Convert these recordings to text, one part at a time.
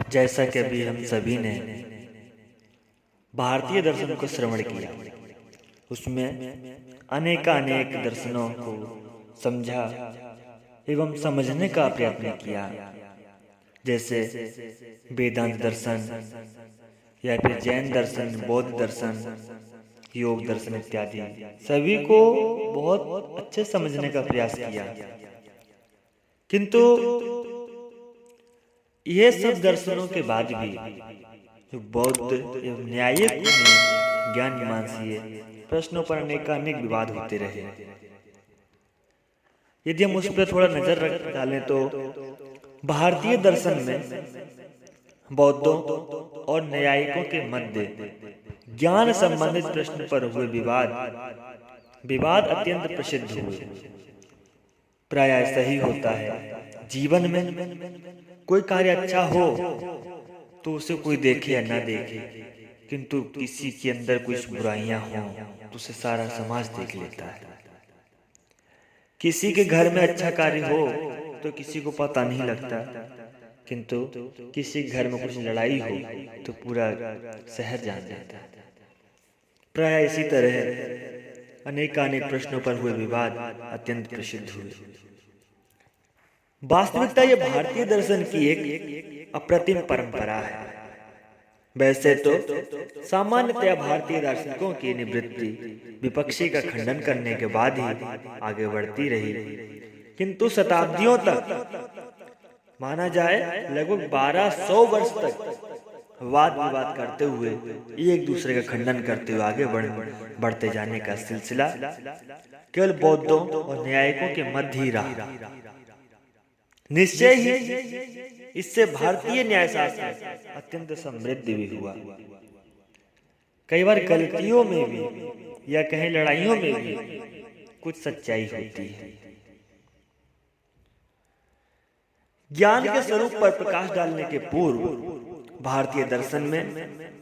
जैसा कि अभी हम सभी ने भारतीय दर्शन को श्रवण किया, उसमें अनेकानेक दर्शनों को समझा एवं समझने का प्रयत्न किया, जैसे वेदांत दर्शन या फिर जैन दर्शन, बौद्ध दर्शन, योग दर्शन इत्यादि सभी को बहुत अच्छे समझने का प्रयास किया। किंतु ये सब दर्शनों के बाद भी जो बौद्ध एवं न्यायिक ज्ञान मीमांसीय प्रश्नों पर अनेकानेक विवाद होते रहे। यदि हम उस पर थोड़ा नजर रख डालें तो भारतीय दर्शन में बौद्धों और न्यायिकों के मध्य ज्ञान संबंधित प्रश्न पर हुए विवाद अत्यंत प्रसिद्ध हुए। प्राय ऐसा ही होता है, जीवन में कोई कार्य अच्छा हो तो उसे कोई देखे या ना देखे, किंतु किसी के अंदर कुछ बुराइयां हो तो उसे सारा समाज देख लेता है। किसी के घर में अच्छा कार्य हो तो किसी को पता नहीं लगता, किंतु किसी के घर में कुछ लड़ाई हो तो पूरा शहर जान जाता है। प्राय इसी तरह अनेकानेक प्रश्नों पर हुए विवाद अत्यंत प्रसिद्ध हुए। वास्तविकता ये भारतीय दर्शन की एक अप्रतिम परंपरा है। वैसे तो सामान्यतया भारतीय दार्शनिकों की निवृत्ति विपक्षी का खंडन करने के बाद ही आगे बढ़ती रही, किंतु शताब्दियों तक माना जाए लगभग 1200 वर्ष तक वाद विवाद करते हुए एक दूसरे का खंडन करते हुए आगे बढ़ते जाने का सिलसिला केवल बौद्धों और न्यायिकों के मध्य ही रहा। निश्चय ही इससे भारतीय न्यायशास्त्र अत्यंत समृद्ध भी हुआ। कई बार गलतियों में भी या कहीं लड़ाइयों में भी कुछ सच्चाई होती है। ज्ञान के स्वरूप पर प्रकाश डालने के पूर्व भारतीय दर्शन में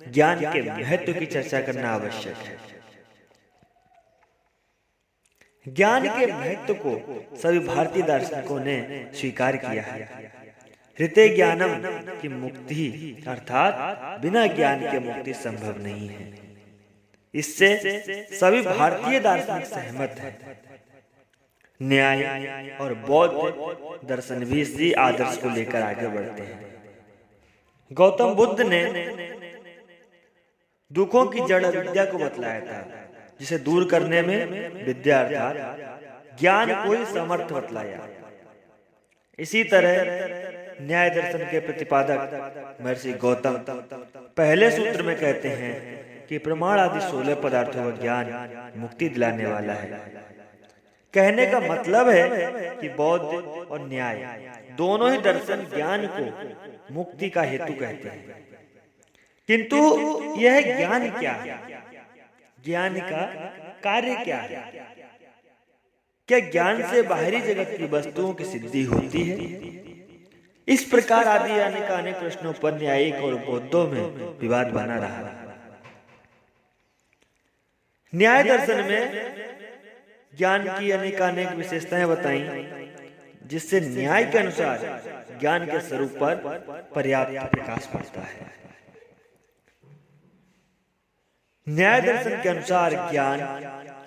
ज्ञान के महत्व की चर्चा करना आवश्यक है। ज्ञान के महत्व को सभी भारतीय दार्शनिकों ने स्वीकार किया है। हृदय ज्ञानम की मुक्ति अर्थात बिना ज्ञान के मुक्ति संभव नहीं है। इससे सभी भारतीय दार्शनिक सहमत हैं। न्याय और बौद्ध दर्शन भी इसी आदर्श को लेकर आगे बढ़ते हैं। गौतम बुद्ध ने दुखों की जड़ विद्या को बतलाया था, जिसे दूर करने में विद्या अर्थात ज्ञान को ही समर्थ बतलाया। इसी तरह न्याय दर्शन के प्रतिपादक महर्षि गौतम पहले सूत्र में कहते हैं कि प्रमाण आदि 16 पदार्थों का ज्ञान मुक्ति दिलाने वाला है। कहने का मतलब है कि बौद्ध और न्याय दोनों ही दर्शन ज्ञान को मुक्ति का हेतु कहते हैं। किंतु यह ज्ञान क्या है? ज्ञान का कार्य क्या है? क्या ज्ञान से बाहरी जगत की वस्तुओं की सिद्धि होती है? इस प्रकार आदि अनेक प्रश्नों पर न्यायिक और बौद्धों में विवाद बना रहा। न्याय दर्शन में ज्ञान की अनेक विशेषताएं बताई, जिससे न्याय के अनुसार ज्ञान के स्वरूप पर पर्याप्त प्रकाश पड़ता है। न्याय दर्शन के अनुसार ज्ञान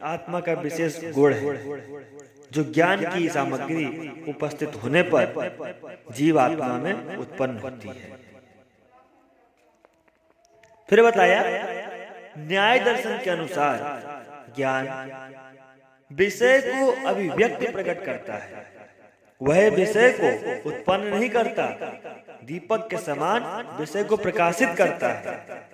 आत्मा का विशेष गुण है, जो ज्ञान की सामग्री उपस्थित होने पर जीव आत्मा में उत्पन्न होती है। फिर बताया न्याय दर्शन के अनुसार ज्ञान विषय को अभिव्यक्ति प्रकट करता है, वह विषय को उत्पन्न नहीं करता। दीपक के समान विषय को प्रकाशित करता है।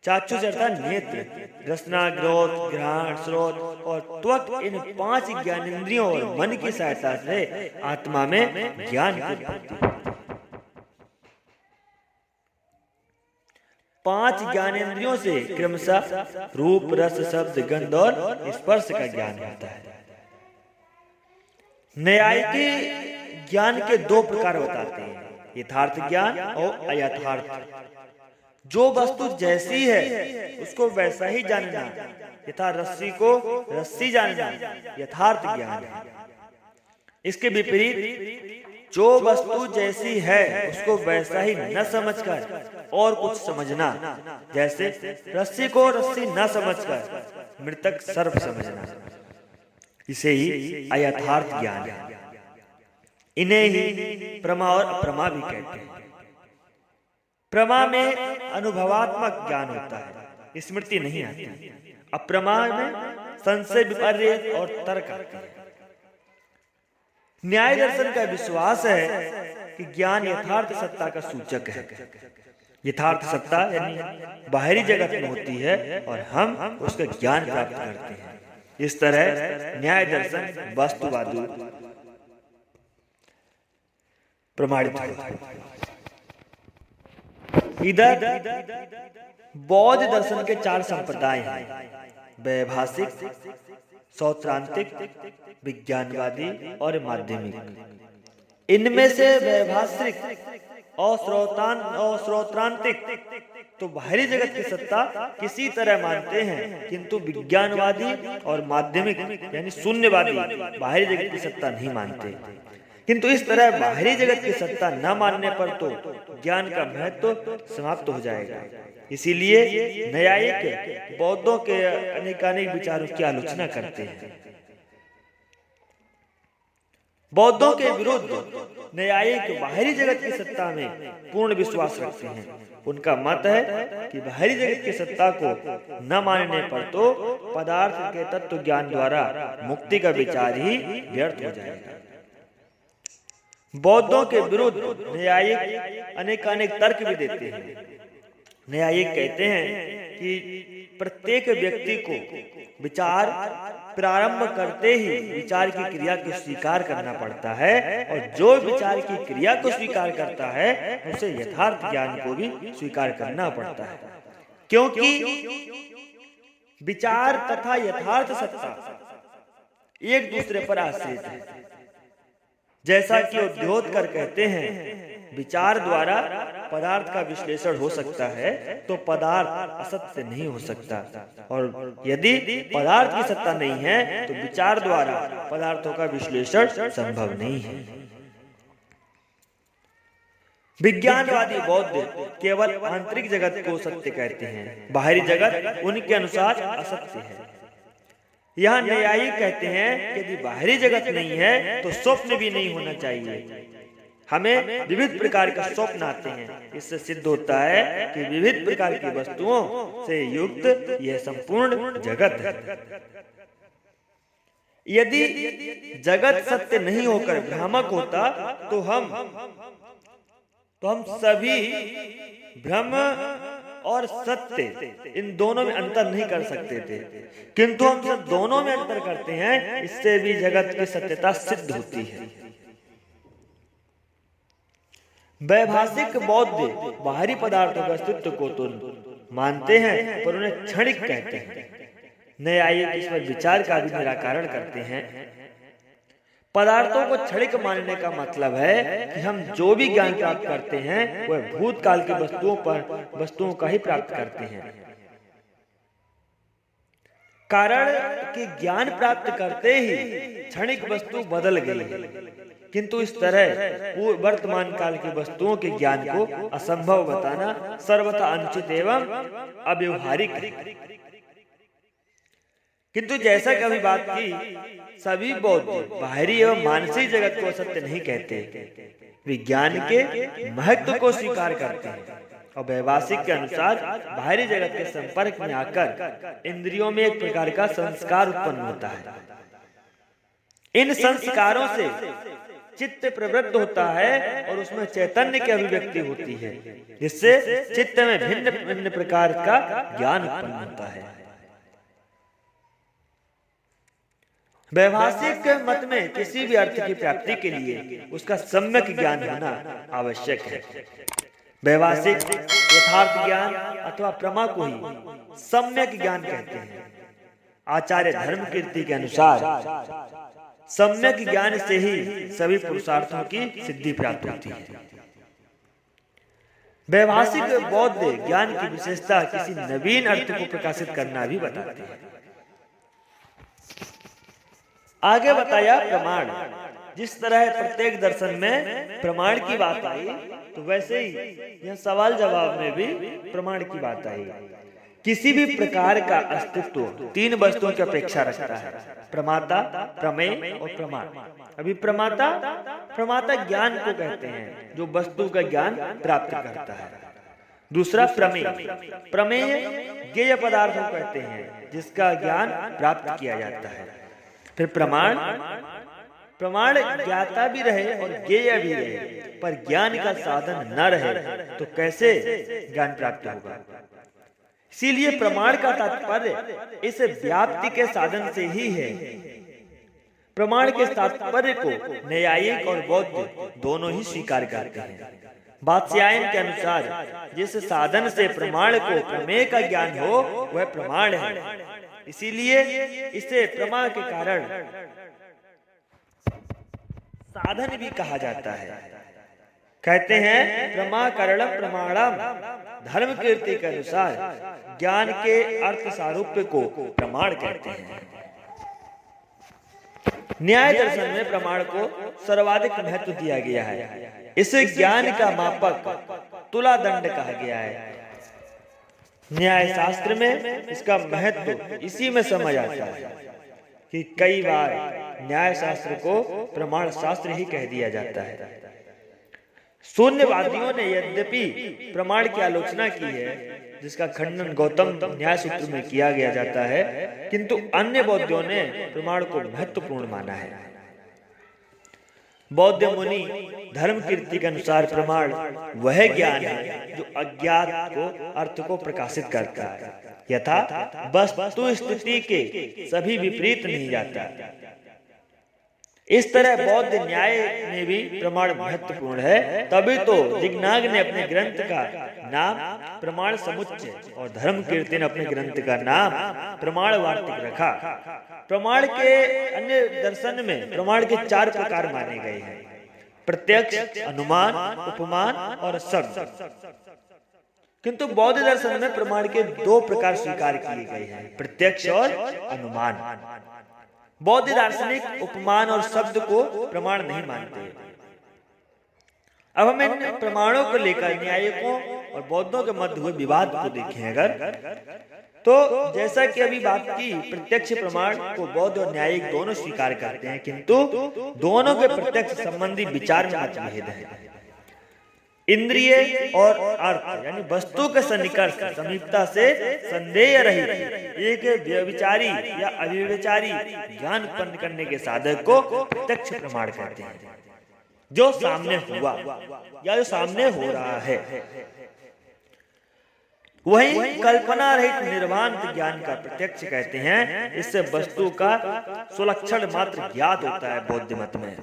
चाक्षुष अर्थात नेत्र, रसना, ग्रोथ, घ्राण, स्रोत और त्वक, इन 5 ज्ञानेंद्रियों और मन की सहायता से आत्मा में ज्ञान की उत्पत्ति होती है। 5 ज्ञानेंद्रियों से क्रमशः रूप, रस, शब्द, गंध और स्पर्श का ज्ञान होता है। न्यायिक ज्ञान के 2 प्रकार बताते हैं, यथार्थ ज्ञान और अयथार्थ। जो वस्तु जैसी है उसको वैसा ही जानना, यथा रस्सी को रस्सी जानना यथार्थ ज्ञान है। इसके विपरीत जो वस्तु जैसी है उसको वैसा ही न समझकर और कुछ समझना, जैसे रस्सी को रस्सी न समझकर मृतक सर्प समझना, इसे ही अयथार्थ ज्ञान है। इन्हें ही प्रमा और अप्रमा भी कहते हैं। प्रमा में अनुभवात्मक ज्ञान होता है, स्मृति नहीं आती। अप्रमा में संशय, विपर्य और तर्क आते हैं। न्याय दर्शन का विश्वास है कि ज्ञान यथार्थ सत्ता का सूचक है। यथार्थ सत्ता यानी बाहरी जगत में होती है और हम उसका ज्ञान प्राप्त करते हैं। इस तरह न्याय दर्शन वस्तुवादी प्रमाणित है। इधर बौद्ध दर्शन के 4 संप्रदाय हैं: वैभाषिक, सौत्रांतिक, विज्ञानवादी और माध्यमिक। इनमें से वैभाषिक और श्रोत्रांतिक तो बाहरी जगत की सत्ता किसी तरह मानते हैं, किंतु विज्ञानवादी और माध्यमिक यानी शून्यवादी बाहरी जगत की सत्ता नहीं मानते। किंतु इस तरह बाहरी जगत की सत्ता न मानने पर तो ज्ञान का महत्व समाप्त हो जाएगा। इसीलिए न्यायिक बौद्धों के अनेकानेक विचारों की आलोचना करते हैं। बौद्धों के विरुद्ध न्यायिक बाहरी जगत की सत्ता में पूर्ण विश्वास रखते हैं। उनका मत है कि बाहरी जगत की सत्ता को न मानने पर तो पदार्थ के तत्व ज्ञान द्वारा मुक्ति का विचार ही व्यर्थ हो जाएगा। बौद्धों के विरुद्ध न्यायिक अनेकानेक तर्क भी देते हैं। न्यायिक कहते हैं कि प्रत्येक व्यक्ति को विचार प्रारंभ करते ही विचार की क्रिया को स्वीकार करना पड़ता है, और जो विचार की क्रिया को स्वीकार करता है उसे यथार्थ ज्ञान को भी स्वीकार करना पड़ता है, क्योंकि विचार तथा यथार्थ सत्ता एक दूसरे पर आश्रित है। जैसा कि उद्योतकर कहते हैं, विचार द्वारा पदार्थ का विश्लेषण हो सकता है तो पदार्थ असत्य नहीं हो सकता, और यदि पदार्थ की सत्ता नहीं है तो विचार द्वारा पदार्थों का विश्लेषण संभव नहीं है। विज्ञानवादी बौद्ध केवल आंतरिक जगत को सत्य कहते हैं, बाहरी जगत उनके अनुसार असत्य है। यह न्यायिक कहते हैं कि यदि बाहरी जगत नहीं है तो स्वप्न भी नहीं होना चाहिए। हमें विविध प्रकार के स्वप्न आते हैं। इससे सिद्ध होता है कि विविध प्रकार की वस्तुओं से युक्त यह संपूर्ण जगत है। यदि जगत सत्य नहीं होकर भ्रामक होता तो हम सभी भ्रम और सत्य इन दोनों में अंतर नहीं कर सकते थे, किंतु हम सब दोनों में अंतर करते हैं। इससे भी जगत की सत्यता सिद्ध होती है। वैभाषिक बौद्ध बाहरी पदार्थों के अस्तित्व को तो मानते हैं पर उन्हें क्षणिक कहते हैं। न्यायिक इसमें विचार का भी निराकरण करते हैं। पदार्थों को क्षणिक मानने का मतलब है कि हम जो भी ज्ञान प्राप्त करते हैं वह भूतकाल की वस्तुओं का ही प्राप्त करते हैं। कारण कि ज्ञान प्राप्त करते ही क्षणिक वस्तु बदल गई, किंतु इस तरह वर्तमान काल की वस्तुओं के ज्ञान को असंभव बताना सर्वथा अनुचित एवं अव्यवहारिक है। किंतु जैसा कि अभी बात की, सभी बौद्ध बाहरी एवं मानसिक जगत को सत्य नहीं कहते, विज्ञान के महत्व को स्वीकार करते हैं। और वैभाषिक के अनुसार बाहरी जगत के संपर्क में आकर इंद्रियों में एक प्रकार का संस्कार उत्पन्न होता है। इन संस्कारों से चित्त प्रवृत्त होता है और उसमें चैतन्य की अभिव्यक्ति होती है, जिससे चित्त में भिन्न भिन्न प्रकार का ज्ञान उत्पन्न होता है। वैभाषिक मत में किसी भी अर्थ की प्राप्ति के लिए उसका सम्यक ज्ञान होना आवश्यक है। वैभाषिक यथार्थ ज्ञान अथवा प्रमा को ही सम्यक ज्ञान कहते हैं। आचार्य धर्मकीर्ति के अनुसार सम्यक ज्ञान से ही सभी पुरुषार्थों की सिद्धि प्राप्त होती है। वैभाषिक बौद्ध ज्ञान की विशेषता किसी नवीन अर्थ को प्रकाशित करना भी बताते हैं। आगे बताया प्रमाण, जिस तरह प्रत्येक दर्शन में प्रमाण की बात आई, तो वैसे ही यह सवाल जवाब में भी प्रमाण की बात आई। किसी भी प्रकार का अस्तित्व तीन वस्तुओं की अपेक्षा रखता है, प्रमाता, प्रमेय और प्रमाण। अभी प्रमाता ज्ञान को कहते हैं, जो वस्तु का ज्ञान प्राप्त करता है। दूसरा प्रमेय ज्ञेय पदार्थों को कहते हैं, जिसका ज्ञान प्राप्त किया जाता है। फिर प्रमाण ज्ञाता भी रहे और ज्ञेय भी रहे, पर ज्ञान का साधन न रहे तो कैसे ज्ञान प्राप्त होगा। इसीलिए प्रमाण का तात्पर्य इस व्याप्ति के साधन से ही है। प्रमाण के तात्पर्य को न्यायिक और बौद्ध दोनों ही स्वीकार करते हैं। वात्स्यायन के अनुसार जिस साधन से प्रमाण को प्रमेय का ज्ञान हो वह प्रमाण है। इसीलिए इसे प्रमा के कारण साधन भी कहा जाता है। कहते हैं प्रमाकरणम प्रमाणम, धर्म कीर्ति के अनुसार ज्ञान के अर्थ सारूप्य को प्रमाण कहते हैं। न्याय दर्शन में प्रमाण को सर्वाधिक महत्व दिया गया है। इसे ज्ञान का मापक तुला दंड कहा गया है। न्याय शास्त्र में इसका महत्व इसी में समझ आता है कि कई बार न्याय शास्त्र को प्रमाण शास्त्र ही कह दिया जाता है। शून्यवादियों ने यद्यपि प्रमाण की आलोचना की है, जिसका खंडन गौतम न्याय सूत्र में किया गया जाता है, किंतु अन्य बौद्धों ने प्रमाण को महत्वपूर्ण माना है। बौद्ध मुनि धर्म कीर्ति के अनुसार प्रमाण वह ज्ञान है जो अज्ञात को अर्थ को प्रकाशित करता है, यथा वस्तु स्थिति के सभी विपरीत नहीं जाता। इस तरह बौद्ध न्याय में भी प्रमाण महत्वपूर्ण है। तभी तो दिग्नाग ने अपने ग्रंथ का नाम प्रमाण समुच्चय और धर्म कीर्ति ने अपने ग्रंथ का नाम प्रमाण वार्तिक रखा। प्रमाण के अन्य दर्शन में प्रमाण के 4 प्रकार माने गए हैं: प्रत्यक्ष, अनुमान, उपमान और शब्द। किंतु बौद्ध दर्शन में प्रमाण के 2 प्रकार स्वीकार किए गए हैं: प्रत्यक्ष और अनुमान। बौद्ध दार्शनिक उपमान और शब्द को प्रमाण नहीं मानते। अब हम इन प्रमाणों को लेकर न्यायिकों और बौद्धों के मध्य हुए विवाद को देखें अगर, तो जैसा कि अभी बात की, प्रत्यक्ष प्रमाण को बौद्ध और न्यायिक दोनों स्वीकार करते हैं, किंतु दोनों के प्रत्यक्ष संबंधी विचार में मतभेद है। इंद्रिय और अर्थ यानी वस्तु के सन्निकर्ष समीपता से संदेह रहित एक व्यभिचारी या अव्यभिचारी ज्ञान उत्पन्न करने के साधक को प्रत्यक्ष प्रमाण कहते हैं। जो सामने हुआ या जो सामने हो रहा है, वही कल्पना रहित निर्वाण ज्ञान का प्रत्यक्ष कहते हैं। इससे वस्तु का सुलक्षण मात्र ज्ञात होता है। बौद्ध मत में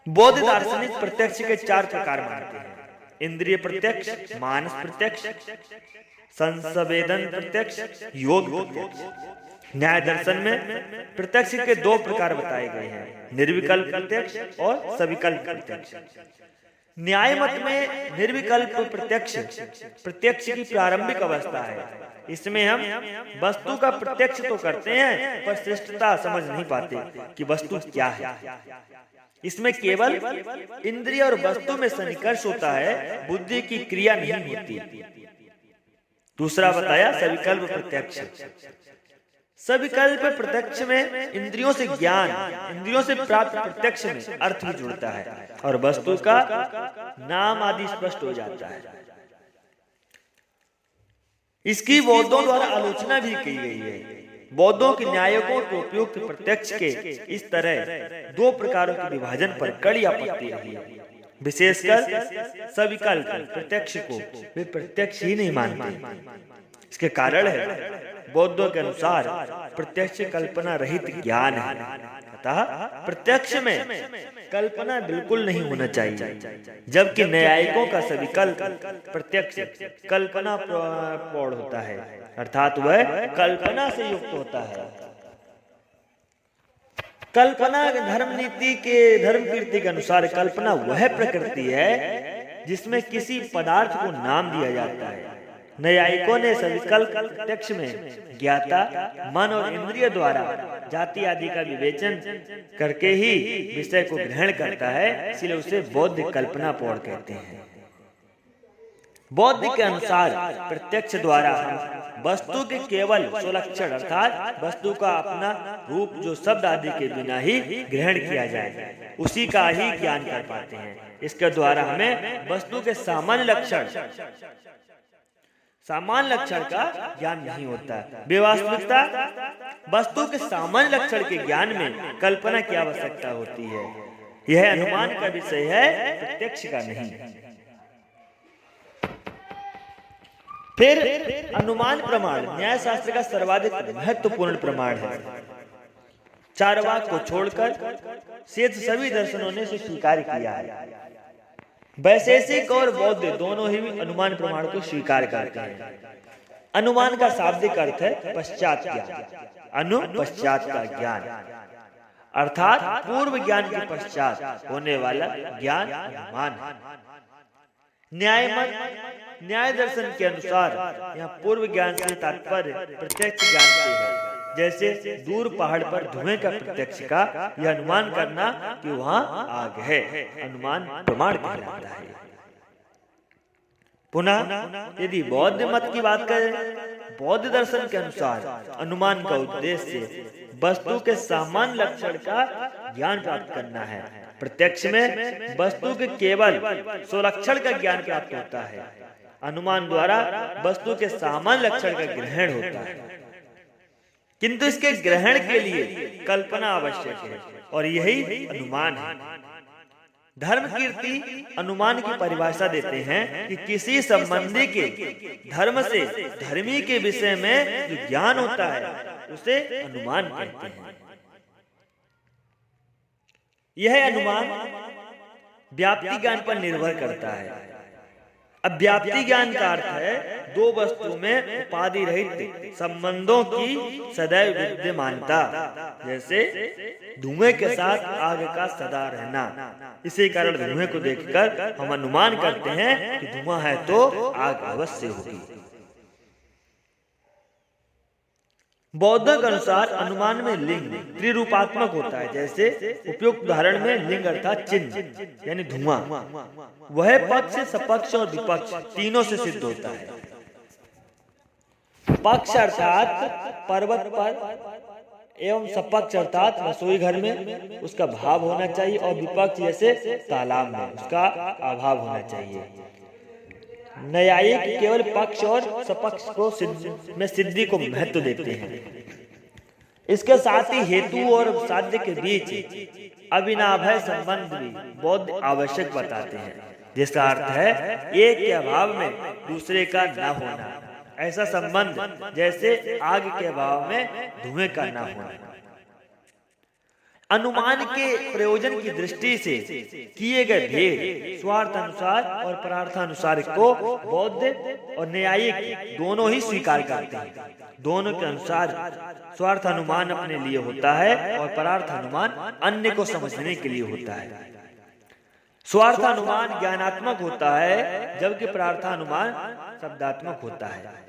बौद्ध दार्शनिक प्रत्यक्ष के 4 प्रकार मानते हैं: इंद्रिय प्रत्यक्ष, मानस प्रत्यक्ष, संसवेदन प्रत्यक्ष, योग प्रत्यक्ष। न्याय दर्शन में प्रत्यक्ष के 2 प्रकार बताए गए हैं: निर्विकल्प प्रत्यक्ष और सविकल्प प्रत्यक्ष। न्याय मत में निर्विकल्प प्रत्यक्ष की प्रारंभिक अवस्था है। इसमें हम वस्तु का प्रत्यक्ष तो करते हैं, पर श्रेष्ठता समझ नहीं पाते कि वस्तु क्या है। इसमें केवल इंद्रिय और वस्तु में सन्निकर्ष होता है, बुद्धि की क्रिया नहीं होती। दूसरा बताया सविकल्प प्रत्यक्ष। सविकल्प प्रत्यक्ष में इंद्रियों से ज्ञान, इंद्रियों से प्राप्त प्रत्यक्ष में अर्थ भी जुड़ता है और वस्तु का नाम आदि स्पष्ट हो जाता है। इसकी बौद्धों द्वारा आलोचना भी की गई है। बौद्धों के न्यायिकों के उपयुक्त प्रत्यक्ष के इस तरह 2 प्रकारों के विभाजन पर कड़ी आपत्ति रही है। विशेषकर सविकल्प प्रत्यक्ष को वे प्रत्यक्ष ही नहीं मानते। इसके कारण है बौद्धों के अनुसार प्रत्यक्ष कल्पना रहित ज्ञान है, अतः प्रत्यक्ष में कल्पना बिल्कुल नहीं होना चाहिए। जबकि न्यायिकों का सविकल्प प्रत्यक्ष कल्पना प्रौढ़ होता है, अर्थात वह कल्पना से युक्त होता है। कल्पना धर्म नीति के धर्म कीर्ति के अनुसार कल्पना वह प्रकृति है जिसमें किसी पदार्थ को नाम दिया जाता है न्यायिकों ने सविकल्प प्रत्यक्ष में ज्ञाता मन और इंद्रिय द्वारा जाति आदि का विवेचन करके ही विषय को ग्रहण करता है, इसलिए उसे बौद्ध कल्पना प्रौढ़ कहते हैं। बौद्ध के अनुसार प्रत्यक्ष द्वारा हम वस्तु के केवल स्वलक्षण अर्थात वस्तु का अपना रूप जो शब्द आदि के बिना ही ग्रहण किया जाए उसी का ही ज्ञान कर पाते हैं। इसके द्वारा हमें वस्तु के सामान्य लक्षण का ज्ञान नहीं होता। बेवास्तविकता वस्तु के सामान्य लक्षण के ज्ञान में कल्पना की आवश्यकता होती है। यह अनुमान का विषय है, प्रत्यक्ष का नहीं। फिर अनुमान प्रमाण न्याय शास्त्र का सर्वाधिक महत्वपूर्ण प्रमाण है। चारवाक को छोड़कर शेष सभी दर्शनों ने इसे स्वीकार किया है। वैशेषिक और बौद्ध दोनों ही अनुमान प्रमाण को स्वीकार करते हैं। अनुमान का शाब्दिक अर्थ है पश्चात ज्ञान। पश्चात का ज्ञान अर्थात पूर्व ज्ञान के पश्चात होने वाला ज्ञान अनुमान। न्याय दर्शन के अनुसार यहाँ पूर्व ज्ञान से तात्पर्य प्रत्यक्ष ज्ञान से है। जैसे दूर पहाड़ पर धुएं का प्रत्यक्ष का यह अनुमान करना कि वहाँ आग है, अनुमान प्रमाण कहलाता है। पुनः यदि बौद्ध मत की बात करें, बौद्ध दर्शन के अनुसार अनुमान का उद्देश्य वस्तु के सामान्य लक्षण का ज्ञान प्राप्त करना है। प्रत्यक्ष में वस्तु के केवल स्वलक्षण का ज्ञान प्राप्त होता है। अनुमान द्वारा वस्तु के सामान्य लक्षण का ग्रहण होता है, किंतु इसके ग्रहण के लिए कल्पना आवश्यक है और यही अनुमान है। धर्म कीर्ति अनुमान की परिभाषा देते हैं कि किसी संबंधी के धर्म से धर्मी के विषय में जो ज्ञान होता है उसे अनुमान कहते हैं। यह अनुमान व्याप्ति ज्ञान पर निर्भर करता है। अब व्याप्ति ज्ञान का अर्थ है दो वस्तु में उपाधि रहित संबंधों की सदैव विद्यमानता, जैसे धुएं के साथ आग का सदा रहना। इसी कारण धुएं को देखकर हम अनुमान करते हैं कि धुआं है तो आग अवश्य होगी। बौद्धों के अनुसार अनुमान में लिंग त्रिरूपात्मक होता है। जैसे उपयुक्त उदाहरण में लिंग अर्थात चिन्ह यानी धुआं, वह पक्ष, सपक्ष और विपक्ष तीनों से सिद्ध होता है। पक्ष अर्थात पर्वत पर एवं सपक्ष अर्थात रसोई घर में उसका भाव होना चाहिए और विपक्ष जैसे तालाब में उसका अभाव होना चाहिए। न्यायिक केवल पक्ष और सपक्ष को सिद्धि को महत्व देते हैं। इसके साथ ही हेतु और साध्य के बीच अविनाभय संबंध भी बौद्ध आवश्यक बताते हैं, जिसका अर्थ है एक के अभाव में दूसरे का न होना। ऐसा संबंध जैसे आग के अभाव में धुएं का न होना। अनुमान के प्रयोजन की दृष्टि से किए गए भेद स्वार्थानुसार और परार्थानुसार को बौद्ध और न्यायिक दोनों ही स्वीकार करते हैं। दोनों के अनुसार स्वार्थ अनुमान अपने लिए होता है और परार्थ अनुमान अन्य को समझने के लिए होता है। स्वार्थ अनुमान ज्ञानात्मक होता है जबकि परार्थानुमान शब्दात्मक होता है।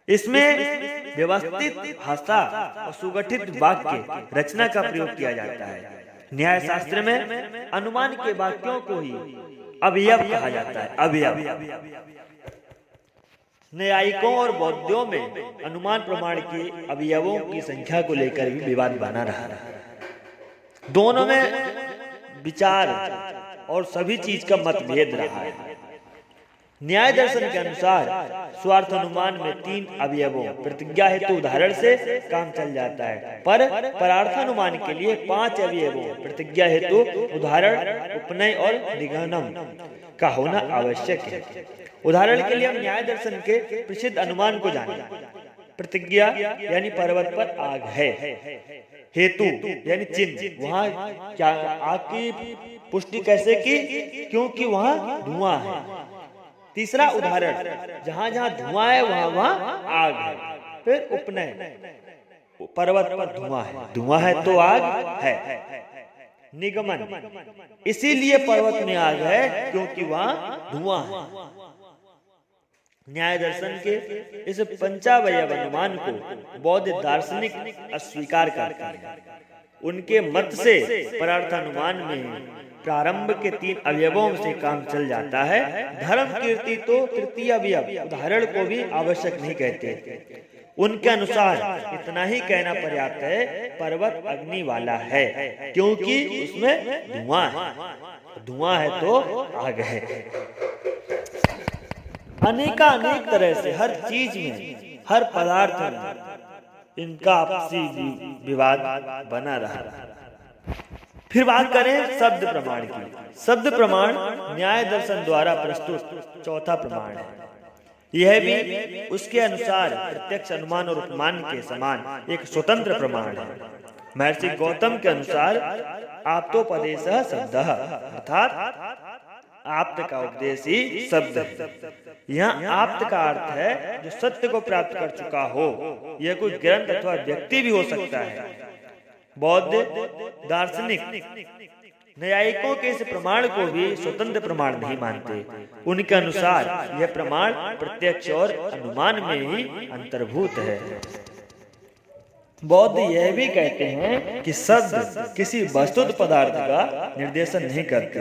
इसमें व्यवस्थित भाषा और सुगठित वाक्य रचना का प्रयोग किया जाता है। न्याय शास्त्र में अनुमान के वाक्यों को ही अवयव कहा जाता है। अवयव न्यायिकों और बौद्धों में अनुमान प्रमाण के अवयवों की संख्या को लेकर भी विवाद बना रहा है। दोनों में विचार और सभी चीज का मतभेद रहा है। न्याय दर्शन के अनुसार स्वार्थ अनुमान में 3 अवयवों प्रतिज्ञा हेतु उदाहरण से काम चल जाता है, पर परार्थ अनुमान के लिए 5 अवयवों प्रतिज्ञा हेतु उदाहरण, उपनय और निगमन का होना आवश्यक है। उदाहरण के लिए हम न्याय दर्शन के प्रसिद्ध अनुमान को जानें। प्रतिज्ञा यानी पर्वत पर आग है। हेतु यानी चिन्ह, वहाँ क्या आग की पुष्टि कैसे की? क्योंकि वहाँ धुआं है। तीसरा उदाहरण, जहाँ जहाँ धुआं है वहाँ वहाँ आग है। फिर उपनय, पर्वत पर धुआं है तो आग है। निगमन, इसीलिए पर्वत में आग है क्योंकि वहाँ धुआं है। न्याय दर्शन के इस पंचावयव अनुमान को बौद्ध दार्शनिक अस्वीकार करते हैं। उनके मत से परार्थानुमान में प्रारंभ के 3 अवयवों से काम चल जाता है। धर्म कीर्ति तो तृतीय अवयव उदाहरण को भी आवश्यक नहीं कहते। उनके अनुसार इतना ही कहना पर्याप्त है, पर्वत अग्नि वाला है, क्योंकि उसमें धुआं है। धुआं है तो आग है। अनेक तरह से हर चीज में, हर पदार्थ में इनका आपसी विवाद बना रहा। फिर बात करें शब्द प्रमाण की। शब्द प्रमाण न्याय दर्शन द्वारा प्रस्तुत चौथा प्रमाण है। यह भी उसके अनुसार प्रत्यक्ष अनुमान और उपमान के समान एक स्वतंत्र प्रमाण है। महर्षि गौतम के अनुसार आप्तोपदेशः शब्दः, अर्थात आप्त का उपदेश ही शब्द है। यहाँ आप्त का अर्थ है जो सत्य को प्राप्त कर चुका हो। यह कोई ग्रंथ अथवा व्यक्ति भी हो सकता है। बौद्ध दार्शनिक न्यायिकों के इस प्रमाण को भी स्वतंत्र प्रमाण नहीं मानते। उनके अनुसार यह प्रमाण प्रत्यक्ष और अनुमान में ही अंतर्भूत है। बौद्ध यह भी कहते हैं कि शब्द किसी वस्तुत पदार्थ का निर्देशन नहीं करते,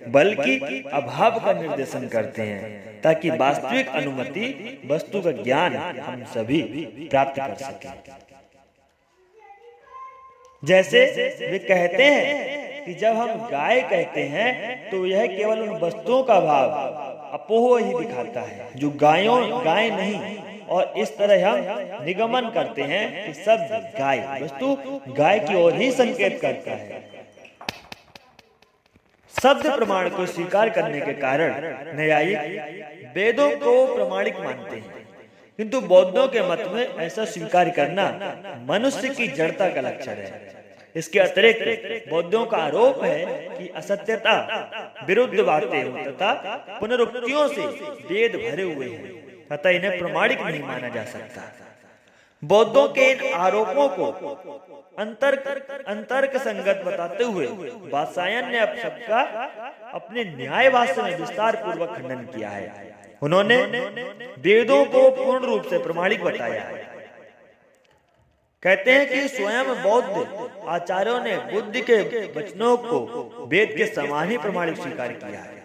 बल्कि अभाव का निर्देशन करते हैं, ताकि वास्तविक अनुमति वस्तु का ज्ञान हम सभी प्राप्त कर सकें। जैसे वे कहते हैं कि जब हम गाय कहते हैं तो यह केवल उन वस्तुओं का भाव अपोह ही दिखाता है जो गाय नहीं, और इस तरह हम निगमन करते हैं कि शब्द गाय वस्तु गाय की ओर ही संकेत करता है। शब्द प्रमाण को स्वीकार करने के कारण न्यायिक वेदों को प्रमाणिक मानते हैं, किंतु बौद्धों के मत में ऐसा स्वीकार करना मनुष्य की जड़ता का लक्षण है। इसके अतिरिक्त बौद्धों का आरोप है कि असत्यता, विरुद्ध बातें तथा पुनरुक्तियों से वेद भरे हुए हैं, अतः इन्हें प्रमाणिक नहीं माना जा सकता। बौद्धों के इन आरोपों को अंतर्क संगत बताते हुए वात्स्यायन ने सबका अपने न्याय भाष्य में विस्तार पूर्वक खंडन किया है। उन्होंने वेदों को पूर्ण रूप से प्रमाणिक बताया है। कहते हैं कि स्वयं बौद्ध आचार्यों ने बुद्ध के वचनों को वेद के समान ही प्रमाणिक स्वीकार किया है,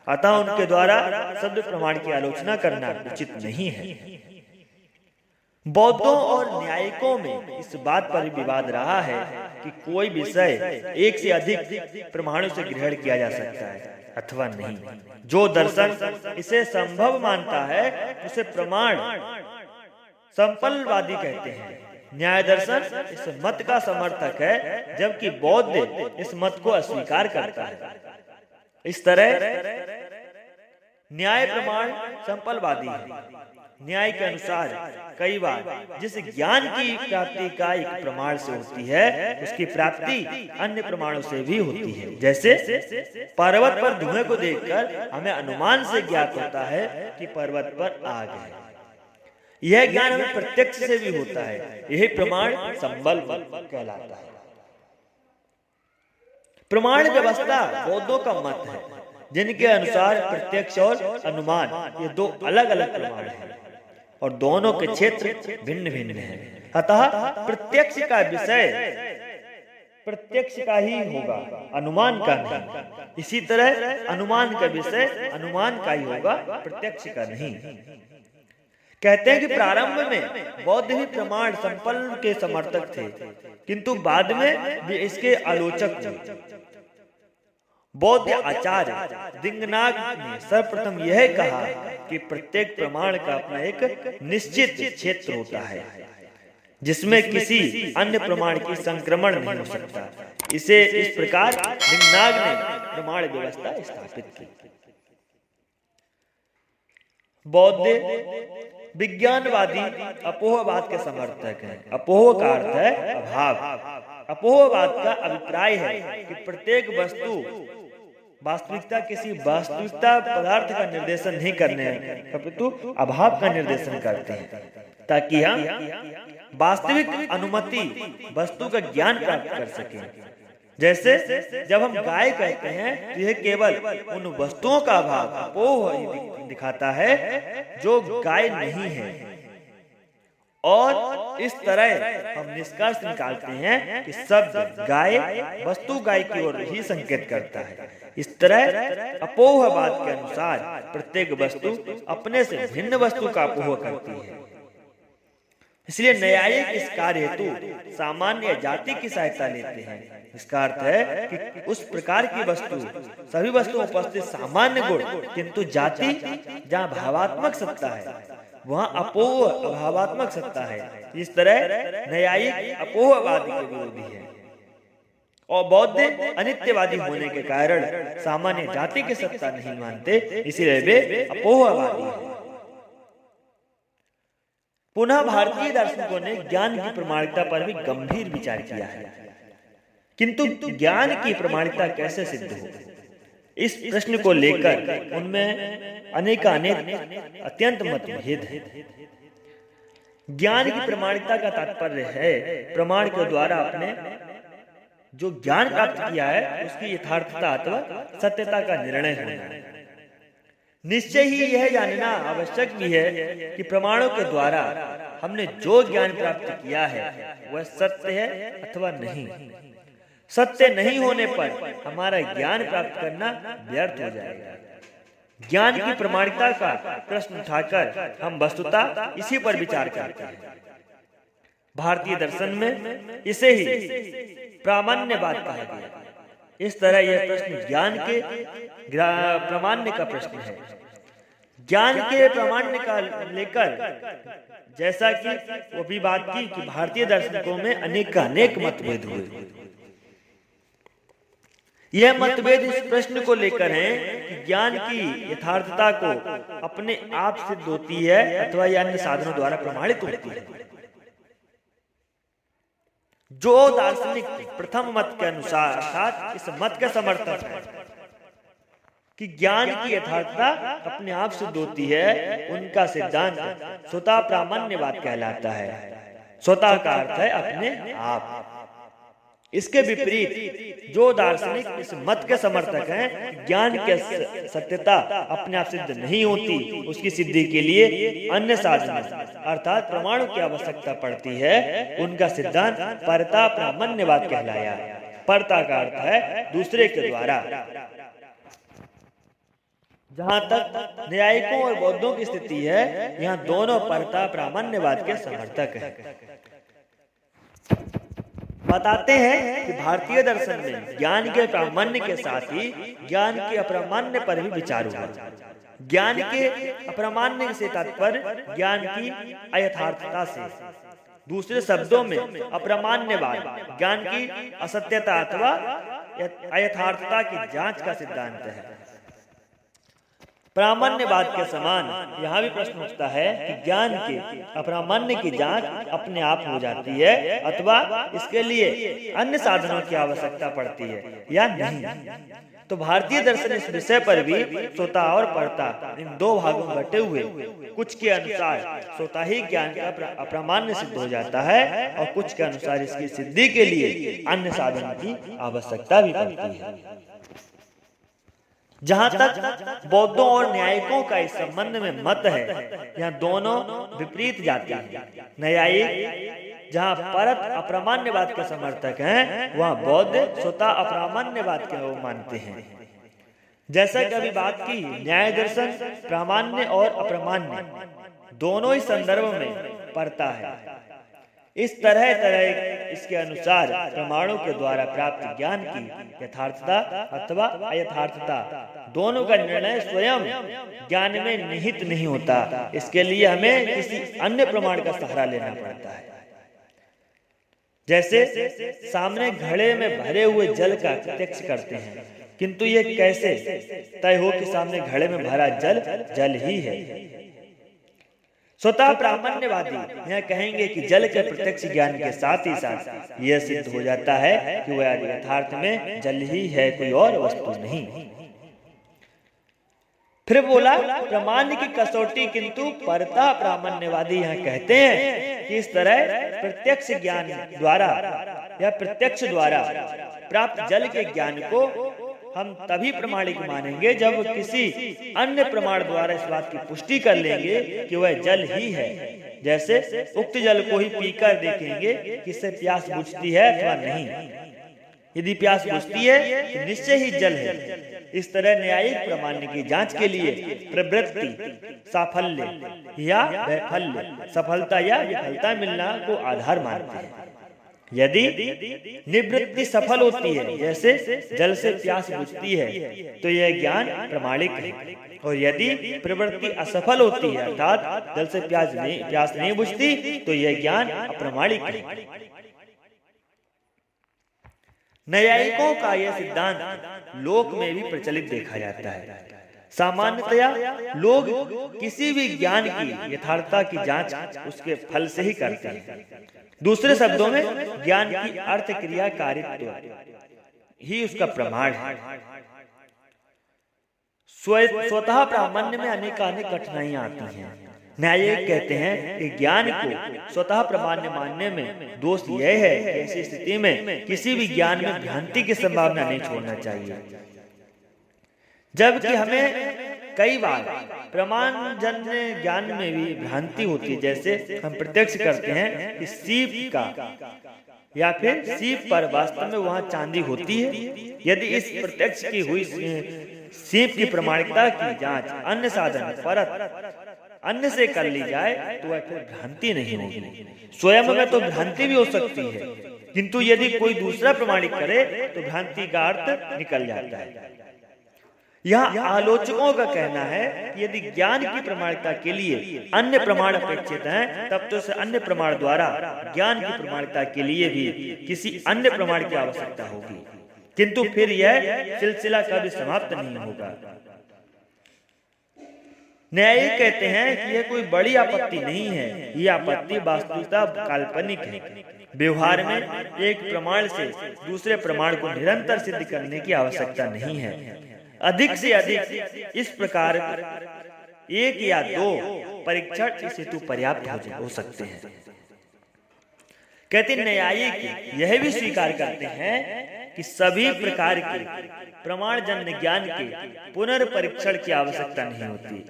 अतः उनके द्वारा शब्द प्रमाण की आलोचना करना उचित नहीं है। बौद्धों और न्यायिकों में इस बात पर विवाद रहा है कि कोई विषय एक से अधिक प्रमाणों से ग्रहण किया जा सकता है अथवा नहीं। जो दर्शन इसे संभव मानता है उसे प्रमाण संपलवादी कहते हैं। न्याय दर्शन इस मत का समर्थक है, जबकि बौद्ध इस मत को अस्वीकार करता है। इस तरह न्याय प्रमाण संपलवादी है। न्याय के अनुसार कई बार जिस ज्ञान की प्राप्ति का एक प्रमाण से होती है, उसकी प्राप्ति अन्य प्रमाणों से भी होती है। जैसे पर्वत पर धुएं को देखकर हमें अनुमान से ज्ञात होता है कि पर्वत पर आग है। यह ज्ञान हमें प्रत्यक्ष से भी होता है। यही प्रमाण संबल कहलाता है। प्रमाण व्यवस्था बौद्धों का मत है, जिनके अनुसार प्रत्यक्ष और अनुमान ये दो अलग अलग प्रमाण हैं और दोनों के क्षेत्र भिन्न भिन्न हैं। अतः प्रत्यक्ष का विषय प्रत्यक्ष का ही होगा, अनुमान का नहीं। इसी तरह अनुमान का विषय अनुमान का ही होगा, प्रत्यक्ष का नहीं। कहते हैं कि प्रारंभ में बौद्ध ही प्रमाण संपन्न के समर्थक थे, किंतु बाद में भी इसके आलोचक थे। बौद्ध आचार्य दिंगनाग ने सर्वप्रथम यह कहा कि प्रत्येक प्रमाण का अपना एक निश्चित क्षेत्र होता है, जिसमें किसी अन्य प्रमाण की संक्रमण नहीं हो सकता। इसे इस प्रकार दिंगनाग ने प्रमाण व्यवस्था स्थापित की। बौद्ध विज्ञानवादी अपोहवाद के समर्थक हैं। अपोह का अर्थ है अभाव। अपोहवाद का अभिप्राय है कि प्रत्येक वस्तु वास्तविकता किसी वास्तविकता पदार्थ का निर्देशन नहीं करने अपितु अभाव का निर्देशन करते हैं, ताकि हम वास्तविक अनुमति वस्तु का ज्ञान प्राप्त कर सकें। जैसे जब हम गाय कहते हैं तो यह केवल उन वस्तुओं का अभाव अपोह ही दिखाता है जो गाय नहीं है, और इस तरह हम निष्कर्ष निकालते हैं कि शब्द गाय वस्तु गाय की ओर ही संकेत करता है। इस तरह अपोहवाद के अनुसार प्रत्येक वस्तु अपने से भिन्न वस्तु का अपोह करती है। इसलिए न्यायिक इस कार्य हेतु सामान्य जाति की सहायता लेते हैं। इसका अर्थ है कि उस प्रकार की वस्तु सभी वस्तुओं उपस्थित सामान्य गुण, किंतु जाति जहाँ भावात्मक सत्ता है वहाँ अपोह अभावात्मक सत्ता है। इस तरह न्यायिक अपोहवादी के विरोधी है और बौद्ध अनित्यवादी होने के कारण सामान्य जाति की सत्ता नहीं मानते, इसीलिए वे अपोहवादी हैं। पुनः भारतीय दार्शनिकों ने ज्ञान की प्रमाणिकता पर भी गंभीर विचार किया है, किंतु ज्ञान की प्रमाणिकता कैसे सिद्ध हो, इस प्रश्न को लेकर उनमें अनेक अत्यंत मतभेद है। ज्ञान की प्रमाणिकता का तात्पर्य है प्रमाण के द्वारा अपने जो ज्ञान प्राप्त किया है उसकी यथार्थता अथवा सत्यता का निर्णय होना। निश्चय ही यह जानना आवश्यक भी है कि प्रमाणों के द्वारा हमने जो ज्ञान प्राप्त किया है वह सत्य है अथवा नहीं। सत्य नहीं होने पर हमारा ज्ञान प्राप्त करना व्यर्थ हो जाएगा। ज्ञान की प्रमाणिकता का प्रश्न उठाकर हम वस्तुतः इसी पर विचार करते हैं। भारतीय दर्शन में इसे ही प्रामाण्यवाद कहा गया। इस तरह यह प्रश्न ज्ञान के प्रामाण्य का प्रश्न है। ज्ञान के प्रामाण्य का लेकर जैसा कि वो भी बात की कि भारतीय दर्शकों में अनेक मतभेद हुए। यह मतभेद इस प्रश्न को लेकर है कि ज्ञान की यथार्थता को अपने आप सिद्ध होती है अथवा यह अन्य साधनों द्वारा प्रमाणित होती है। जो दार्शनिक प्रथम मत के अनुसार अर्थात इस मत के समर्थक है कि ज्ञान की यथार्थता अपने आप सिद्ध होती है, उनका सिद्धांत स्वतः प्रामाण्यवाद कहलाता है। स्वतः का अर्थ है अपने आप। इसके विपरीत जो दार्शनिक इस मत के समर्थक हैं, ज्ञान की सत्यता अपने आप सिद्ध नहीं होती, उसकी सिद्धि के लिए अन्य साधन अर्थात प्रमाणों की आवश्यकता पड़ती है, उनका सिद्धांत परता प्रामाण्यवाद कहलाया। परता का अर्थ है दूसरे के द्वारा। जहां तक न्यायिकों और बौद्धों की स्थिति है, यहाँ दोनों परता प्रामाण्यवाद के समर्थक हैं। बताते हैं कि भारतीय दर्शन में ज्ञान के प्रामाण्य के साथ ही ज्ञान के अप्रामाण्य पर भी विचार हुआ। ज्ञान के अप्रामाण्य से तात्पर्य ज्ञान की अयथार्थता से। दूसरे शब्दों में अप्रामाण्यवाद ज्ञान की असत्यता अथवा अयथार्थता की जांच का सिद्धांत है। प्रामाण्यवाद के समान यहाँ भी प्रश्न उठता है कि ज्ञान के अप्रामाण्य की जांच अपने आप हो जाती है अथवा इसके लिए अन्य साधनों की आवश्यकता पड़ती है या नहीं। तो भारतीय दर्शन इस विषय पर भी स्वतः और परता इन दो भागों में बटे हुए। कुछ के अनुसार स्वतः ही ज्ञान का अप्रामाण्य सिद्ध हो जाता है और कुछ के अनुसार इसकी सिद्धि के लिए अन्य साधनों की आवश्यकता भी पड़ती है। जहां तक बौद्धों और न्यायिकों का इस संबंध में मत है, यहाँ दोनों विपरीत जाते हैं। न्यायिक जहाँ परत अप्रामाण्यवाद के समर्थक हैं, वहाँ बौद्ध स्वतः अप्रामाण्यवाद के वो मानते हैं। जैसा कि अभी बात की, न्याय दर्शन प्रामाण्य और अप्रामाण्य दोनों ही संदर्भ में पड़ता है। इस तरह इसके अनुसार प्रमाणों के द्वारा प्राप्त ज्ञान की यथार्थता अथवा अयथार्थता दोनों का निर्णय स्वयं ज्ञान में निहित नहीं होता। इसके लिए हमें किसी अन्य प्रमाण का सहारा लेना पड़ता है। जैसे सामने घड़े में भरे हुए जल का प्रत्यक्ष करते हैं, किंतु ये कैसे तय हो कि सामने घड़े में भरा जल जल ही है। स्वतः प्रामाण्यवादी यह कहेंगे कि जल के प्रत्यक्ष ज्ञान के साथ ही साथ यह सिद्ध हो जाता है कि वह यथार्थ में जल ही है, कोई और वस्तु नहीं। फिर बोला प्रामाण्य की कसौटी, किंतु परता प्रामाण्यवादी यहाँ कहते हैं कि इस तरह प्रत्यक्ष ज्ञान द्वारा या प्रत्यक्ष द्वारा प्राप्त जल के ज्ञान को हम तभी प्रमाणिक मानेंगे जब किसी अन्य प्रमाण द्वारा इस बात की पुष्टि कर लेंगे कि वह जल ही है। जैसे उक्त जल को ही पीकर देखेंगे कि इससे प्यास बुझती है अथवा नहीं। यदि प्यास बुझती है तो निश्चय ही जल है। इस तरह न्यायिक प्रमाण की जांच के लिए प्रवृत्ति, साफल्य या वैफल्य, सफलता या विफलता मिलना को आधार मानते हैं। यदि निवृत्ति सफल होती है, जैसे जल से प्यास बुझती है, तो यह ज्ञान प्रमाणिक है। और यदि प्रवृत्ति असफल होती है, अर्थात जल से प्यास नहीं बुझती, तो यह ज्ञान अप्रमाणिक है। न्यायिकों का यह सिद्धांत लोक में भी प्रचलित देखा जाता है। सामान्यतया लोग किसी भी ज्ञान की यथार्थता की जांच उसके फल से ही करते हैं। दूसरे शब्दों में ज्ञान की अर्थ क्रिया कारित्व ही उसका प्रमाण है। स्वतः प्रामाण्य में अनेक कठिनाइयां आती हैं। न्यायिक कहते हैं कि ज्ञान को स्वतः प्रमाण्य मानने में दोष यह है कि ऐसी स्थिति में किसी भी ज्ञान में भ्रांति की संभावना नहीं छोड़ना चाहिए। जबकि हमें कई बार प्रमाणजन्य ज्ञान में भी भ्रांति होती है। जैसे हम प्रत्यक्ष करते हैं कि सीप का या फिर सीप पर वास्तव में वहां चांदी होती है। यदि इस प्रत्यक्ष की हुई सीप की प्रमाणिकता की जांच अन्य साधन परत अन्य से कर ली जाए तो वह फिर भ्रांति नहीं होगी। स्वयं में तो भ्रांति भी हो सकती है, किंतु यदि कोई दूसरा प्रमाणित करे तो भ्रांति का अर्थ निकल जाता है। यहाँ आलोचकों का कहना है कि यदि ज्ञान की प्रमाणिकता के लिए अन्य प्रमाण अपेक्षित हैं, तब तो अन्य प्रमाण द्वारा ज्ञान की प्रमाणिकता के लिए भी किसी अन्य प्रमाण की आवश्यकता होगी, किंतु फिर यह सिलसिला कभी समाप्त नहीं होगा। न्यायिक कहते हैं कि यह कोई बड़ी आपत्ति नहीं है, यह आपत्ति वास्तविकता काल्पनिक है। व्यवहार में एक प्रमाण से दूसरे प्रमाण को निरंतर सिद्ध करने की आवश्यकता नहीं है। अधिक से अधिक इस प्रकार एक या दो परीक्षण इस हेतु पर्याप्त हो सकते हैं। कहते न्यायिक यह भी स्वीकार करते हैं कि सभी प्रकार के प्रमाणजन्य ज्ञान के पुनर्परीक्षण की आवश्यकता नहीं होती।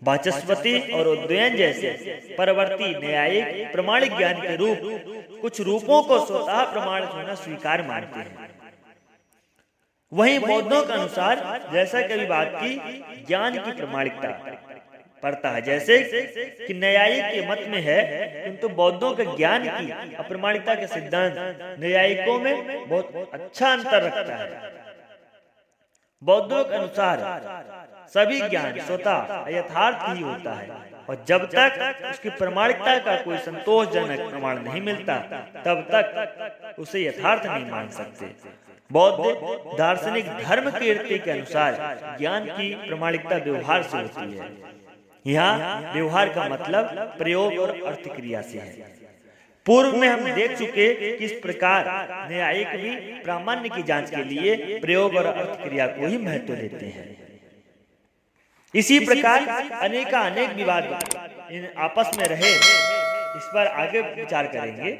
वाचस्पति और उद्वयन जैसे परवर्ती न्यायिक प्रमाणिक ज्ञान के रूप कुछ रूपों को स्वतः प्रमाणित होना स्वीकार मानते हैं। वहीं बौद्धों के अनुसार जैसा कभी बात की ज्ञान की प्रमाणिकता पड़ता है, जैसे कि न्यायिक के मत में है, किंतु बौद्धों के ज्ञान की अप्रमाणिकता के सिद्धांत न्यायिकों में बहुत अच्छा अंतर रखता है। बौद्धों के अनुसार सभी ज्ञान स्वतः यथार्थ ही होता है, और जब तक उसकी प्रमाणिकता का कोई संतोषजनक प्रमाण नहीं मिलता, तब तक उसे यथार्थ नहीं मान सकते। बौद्ध दार्शनिक धर्म कीर्ति के अनुसार ज्ञान की प्रमाणिकता व्यवहार से होती है। यहाँ व्यवहार का मतलब प्रयोग और अर्थ क्रिया से है। पूर्व में हम देख चुके कि इस प्रकार न्यायिक भी प्रामाण्य की जांच के लिए प्रयोग और अर्थ क्रिया को ही महत्व देते हैं। इसी प्रकार अनेक विवाद आपस में रहे, इस पर आगे विचार करेंगे।